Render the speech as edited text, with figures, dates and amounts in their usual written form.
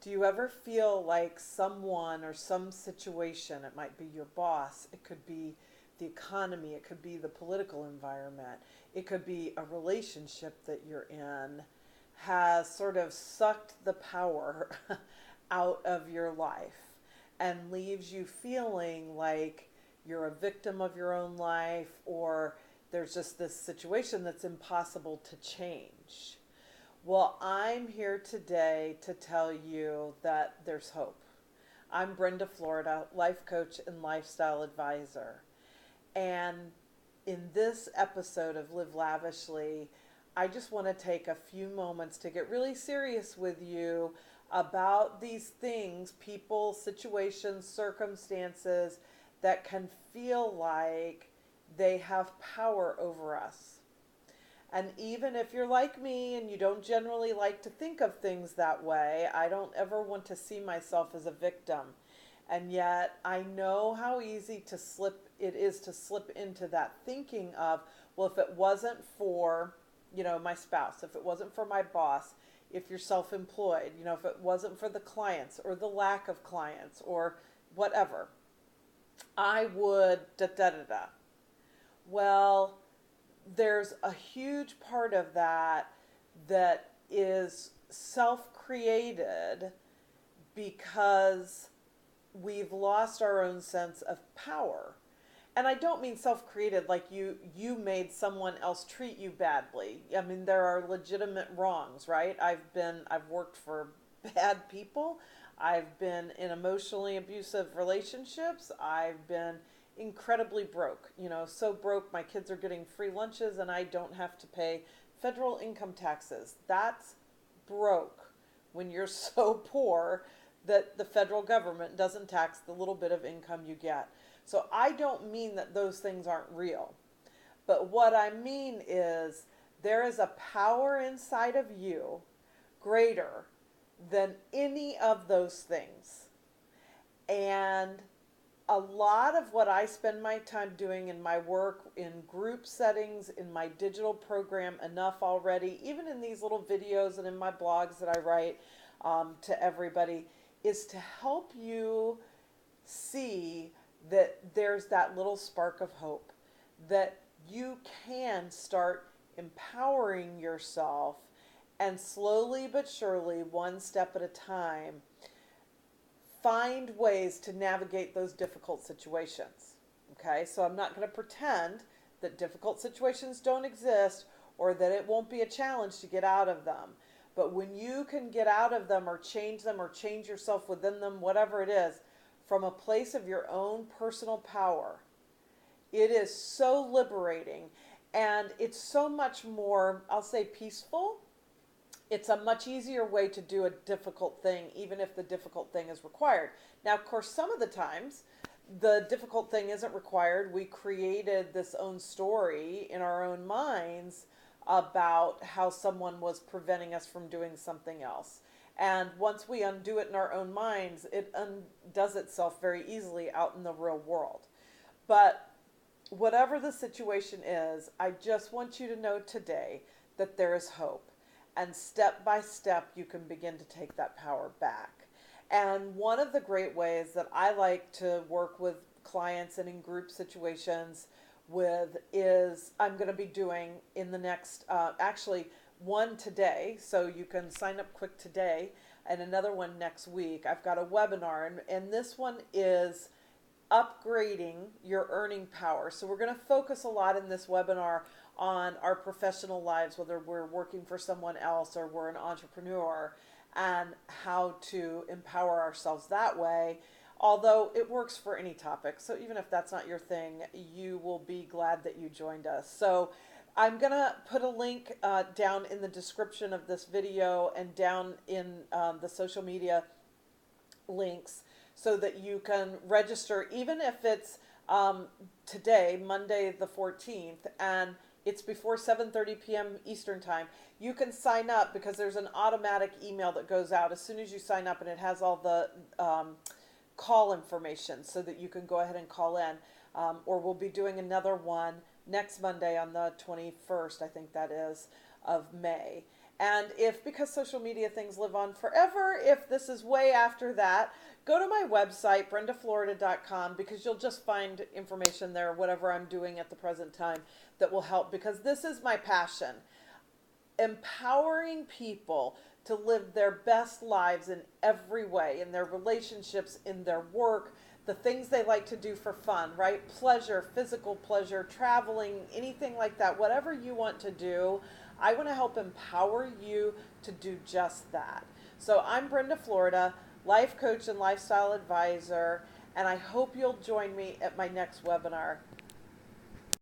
Do you ever feel like someone or some situation, it might be your boss, it could be the economy, it could be the political environment, it could be a relationship that you're in, has sort of sucked the power out of your life and leaves you feeling like you're a victim of your own life, or there's just this situation that's impossible to change? Well, I'm here today to tell you that there's hope. I'm Brenda, Florida, life coach and lifestyle advisor. And in this episode of Live Lavishly, I just want to take a few moments to get really serious with you about these things, people, situations, circumstances that can feel like they have power over us. And even if you're like me and you don't generally like to think of things that way, I don't ever want to see myself as a victim. And yet I know how easy it is to slip into that thinking of, well, if it wasn't for, my spouse, if it wasn't for my boss, if you're self-employed, if it wasn't for the clients or the lack of clients or whatever, I would da da da da. Well, there's a huge part of that is self-created because we've lost our own sense of power. And I don't mean self-created like you made someone else treat you badly. I mean, there are legitimate wrongs, right? I've worked for bad people. I've been in emotionally abusive relationships. I've been incredibly broke. So broke my kids are getting free lunches and I don't have to pay federal income taxes. That's broke when you're so poor that the federal government doesn't tax the little bit of income you get. So I don't mean that those things aren't real. But what I mean is there is a power inside of you greater than any of those things. And a lot of what I spend my time doing in my work, in group settings, in my digital program, Enough Already, even in these little videos and in my blogs that I write to everybody, is to help you see that there's that little spark of hope, that you can start empowering yourself and slowly but surely, one step at a time, find ways to navigate those difficult situations. Okay, so I'm not going to pretend that difficult situations don't exist or that it won't be a challenge to get out of them. But when you can get out of them or change yourself within them, whatever it is, from a place of your own personal power, it is so liberating and it's so much more, I'll say, peaceful. It's a much easier way to do a difficult thing, even if the difficult thing is required. Now, of course, some of the times the difficult thing isn't required. We created this own story in our own minds about how someone was preventing us from doing something else. And once we undo it in our own minds, it undoes itself very easily out in the real world. But whatever the situation is, I just want you to know today that there is hope. And step by step, you can begin to take that power back. And one of the great ways that I like to work with clients and in group situations with is I'm going to be doing in the next, actually, one today, so you can sign up quick today, and another one next week. I've got a webinar, and this one is upgrading your earning power. So we're going to focus a lot in this webinar on our professional lives, whether we're working for someone else or we're an entrepreneur, and how to empower ourselves that way. Although it works for any topic. So even if that's not your thing, you will be glad that you joined us. So I'm going to put a link down in the description of this video and down in the social media links so that you can register, even if it's today, Monday the 14th, and it's before 7:30 p.m. Eastern time. You can sign up because there's an automatic email that goes out as soon as you sign up, and it has all the call information so that you can go ahead and call in. Or we'll be doing another one next Monday on the 21st, I think that is, of May. And if, because social media things live on forever, if this is way after that, go to my website, brendaflorida.com, because you'll just find information there, whatever I'm doing at the present time, that will help, because this is my passion. Empowering people to live their best lives in every way, in their relationships, in their work, the things they like to do for fun, right? Pleasure, physical pleasure, traveling, anything like that, whatever you want to do, I want to help empower you to do just that. So I'm Brenda Florida, life coach and lifestyle advisor, and I hope you'll join me at my next webinar.